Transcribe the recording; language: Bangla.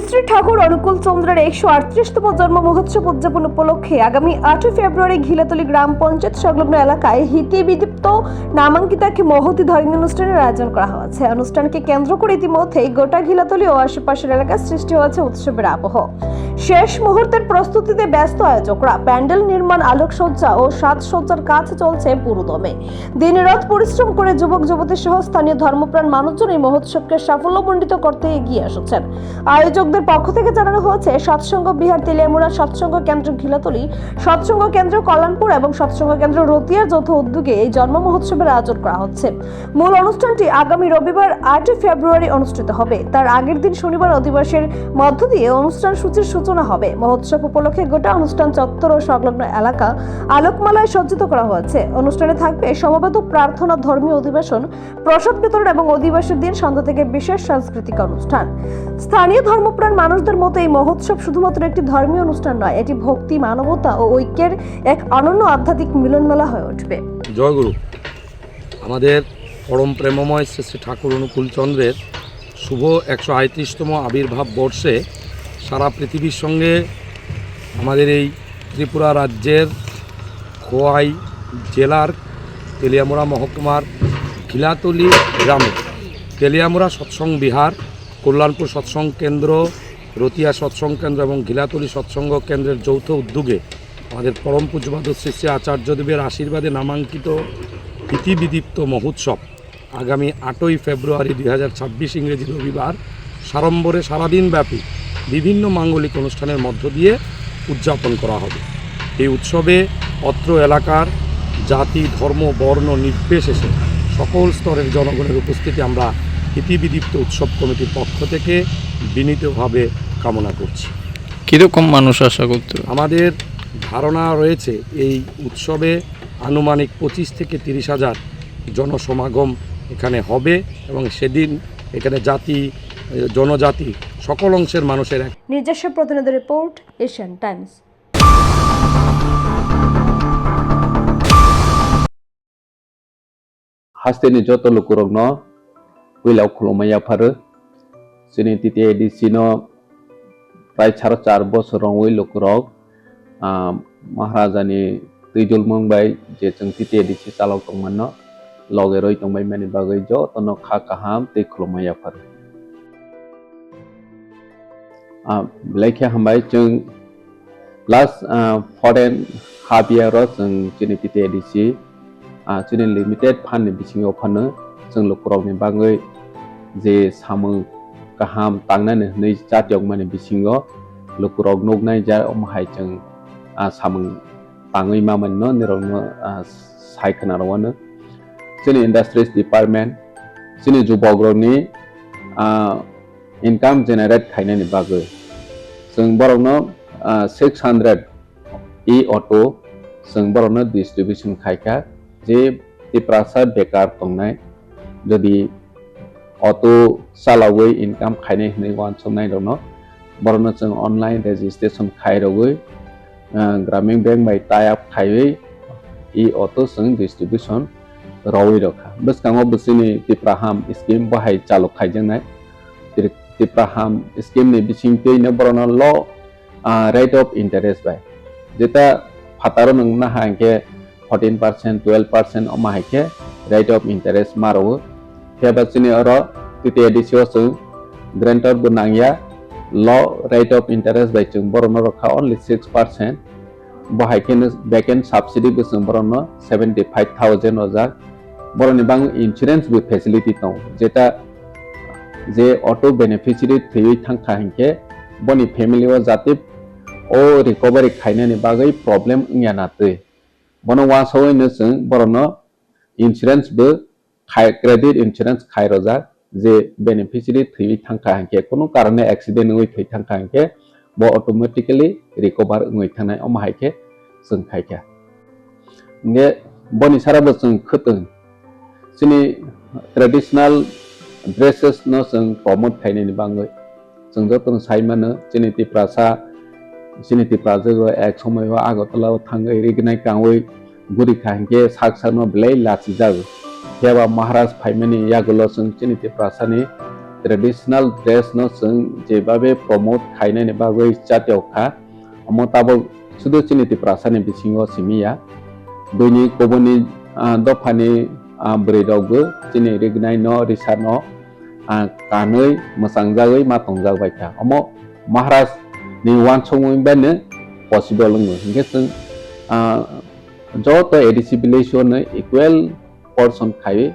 শ্রী ঠাকুর অনুকূল চন্দ্রের 138তম জন্ম মহোৎসব উদযাপন উপলক্ষে আগামী 8 ফেব্রুয়ারি ঘিলাতলী গ্রাম পঞ্চায়েত সংলগ্ন এলাকায় হিতি বিদীপ্ত নামাঙ্কিত এক মহতি ধর্মীয় অনুষ্ঠানের আয়োজন করা হয়েছে। অনুষ্ঠানকে কেন্দ্র করে ইতিমধ্যেই গোটা ঘিলাতলী ও আশেপাশের এলাকায় সৃষ্টি হয়েছে উৎসবের আবহ। শেষ মুহূর্তের প্রস্তুতিতে ব্যস্ত আয়োজকরা। প্যান্ডেল নির্মাণ, আলোকসজ্জা ও সাজসজ্জার কাজ চলছে পুরোদমে। দিনরাত পরিশ্রম করে যুবক যুবতী সহ স্থানীয় ধর্মপ্রাণ মানুষজন এই মহোৎসবকে সাফল্যমণ্ডিত করতে এগিয়ে এসেছেন। আয়োজকদের পক্ষ থেকে জানানো হয়েছে, সৎসঙ্গ বিহার তেলিয়ামুড়া, সৎসঙ্গ কেন্দ্র ঘিলাতলী, সৎসঙ্গ কেন্দ্র কল্যাণপুর এবং সৎসঙ্গ কেন্দ্র রতিয়ার যৌথ উদ্যোগে এই জন্ম মহোৎসবের আয়োজন করা হচ্ছে। মূল অনুষ্ঠানটি আগামী রবিবার 8 ফেব্রুয়ারি অনুষ্ঠিত হবে। তার আগের দিন শনিবার অধিবাসের মধ্য দিয়ে অনুষ্ঠান সূচির সূচনা হবে। মহোৎসব উপলক্ষে গোটা অনুষ্ঠান চত্বর ও সংলগ্ন এলাকা আলোকমালায় সজ্জিত করা হয়েছে। অনুষ্ঠানে থাকবে সমবেত প্রার্থনা, ধর্মীয় অধিবেশন, প্রসাদ বিতরণ এবং অধিবাসের দিন সন্ধ্যা থেকে বিশেষ সাংস্কৃতিক অনুষ্ঠান। স্থানীয় ধর্মপ্রাণ মানুষদের মতো এই মহোৎসব শুধুমাত্র একটি ধর্মীয় অনুষ্ঠান নয়, এটি ভক্তি, মানবতা ও ঐক্যের এক অনন্য আধ্যাত্মিক মিলনমেলা হয়ে উঠবে। জয় গুরু। আমাদের পরম প্রেমময় শ্রী শ্রী ঠাকুর অনুকূল চন্দ্রের শুভ 138তম আবির্ভাব বর্ষে সারা পৃথিবীর সঙ্গে আমাদের এই ত্রিপুরা রাজ্যের খোয়াই জেলার তেলিয়ামুড়া মহকুমার ঘিলাতলী গ্রামে তেলিয়ামুড়া সৎসঙ্গ বিহার, কল্যাণপুর সৎসঙ্গ কেন্দ্র, রতিয়া সৎসঙ্গ কেন্দ্র এবং ঘিলাতলী সৎসঙ্গ কেন্দ্রের যৌথ উদ্যোগে আমাদের পরম পূজ্যপাদ শ্রী শ্রী আচার্যদেবের আশীর্বাদে নামাঙ্কিত হিতিবিদীপ্ত মহোৎসব আগামী 8 ফেব্রুয়ারি 2026 ইংরেজি রবিবার সাড়ম্বরে সারাদিন ব্যাপী বিভিন্ন মাঙ্গলিক অনুষ্ঠানের মধ্য দিয়ে উদযাপন করা হবে। এই উৎসবে অত্র এলাকার জাতি, ধর্ম, বর্ণ নির্বিশেষে সকল স্তরের জনগণের উপস্থিতি আমরা হিতিবিদীপ্ত উৎসব কমিটির পক্ষ থেকে বিনীতভাবে কামনা করছি। কীরকম মানুষ আশা করতে? আমাদের ধারণা রয়েছে এই উৎসবে আনুমানিক 25 থেকে 30 হাজার জনসমাগম এখানে হবে এবং সেদিন এখানে জাতি, জনজাতি সকল অংশের মানুষের এক নিজস্ব প্রতিনিধি রিপোর্ট, এশিয়ান টাইমস। হাস্তেনি যত লোকরগ্ন উইলাও খুলমাইয়া ফারো সিনি তিতি এডিসিনো প্রায় 4.5 বছর ওই লোকরগ महाराजानि तैजुल मंबाय जे जों तिति एडिसि चालाव दंमोन लगे रय दंबाय माने बागै जतन खा काहाम तै खुलमाया फार लेखे हामबाय जों लास्ट फरेन हाफ इयार जों जोंनि तिति एडिसि जोंनि लिमिटेड फान्ड बिथिङाव फानो जों लोकरगनि बागै जे सामो काहाम तांनानै नै जातियाव माने बिथिङाव लोकरग नगनाय जा अमहाय जों सामों तांगै मामोननो निरंनो सायखनारवानो जोंनि इंडस्ट्रीज डिपार्टमेंट जोंनि जुबग्रनि इनकाम जेनेरेट खायनायनि बागै जों बरनो 600 ई ऑटो जों बरनो डिस्ट्रीब्यूशन खायखा जे तिप्रासा बेकार दंनाय जदि ऑटो सालावै इनकाम खायनाय होनै वानसनाय दङ बरनो जों ऑनलाइन रजिस्ट्रेशन खायरवै ग्रामीण बैंक बाय टाइप खायै ई ऑटो जों डिस्ट्रीब्यूशन रवै रखा बसकांगो बसिनि तिप्राहाम स्कीम बाहाय चालु खायजोंनाय तिप्राहाम स्कीम नि बिसिं पेनो बरनो ल रेट ऑफ इंटरेस्ट बाय जेता फातारो नंगना हांके 14% 12% अमाहायके रेट ऑफ इंटरेस्ट मारो फेबासिनि अर तिति एडिसियो जों ग्रांटर बनांगया ल रेट ऑफ इंटरेस्ट बाय जों बरनो रखा ओनली 6% बाहायकेनो बैकेन सब्सिडी जों बरनो 75,000 हजार बरनि बांग इंश्योरेंस बे फैसिलिटी दं जेता जे ऑटो बेनिफिशियरी थैयै थांखा हंके बनि फैमिली वा जाति ओ रिकवरी खायनानि बागै प्रॉब्लम इयानाते बनो वासोयनो जों बरनो इंश्योरेंस बे खाय क्रेडिट इंश्योरेंस खाय रजा जे बेनिफिशियरी थैयै थांखा हंके कोनो कारणे एक्सीडेंट होय थै थांखा हंके बो ऑटोमेटिकली रिकवर होय थानाय अमाहायके जों खायखा ने बनि साराबो जों खतों जोंनि ट्रेडिशनल ड्रेसेस न जों प्रमोट खायनायनि बागै जों जतन साइमानो जोंनि तिप्राजो एक समय आगरतलाव थाङै रिगनाय कावै गुरि खाहंके साकसानो ब्लै लाचि जागो हेबा महाराज फाइमानि यागुलो जों जोंनि तिप्रासानि ट्रेडिशनल ड्रेस no जों जेबाबे प्रमोट खायनायनि बागै जातियावखा अमो ताबो सुदुचिनि तिप्रासानि बिसिङाव सिमिया दुनि कबनि दफानि ब्रेदावबो दिनै रेगनाय न रिसार न कानै मोसांजागै मातंजागबायथा अमो महाराज नि वान सङैबानो पसिबल ङो हिंगे जों जो तो एडिसिबिलेशन इक्वल पर्सन खायो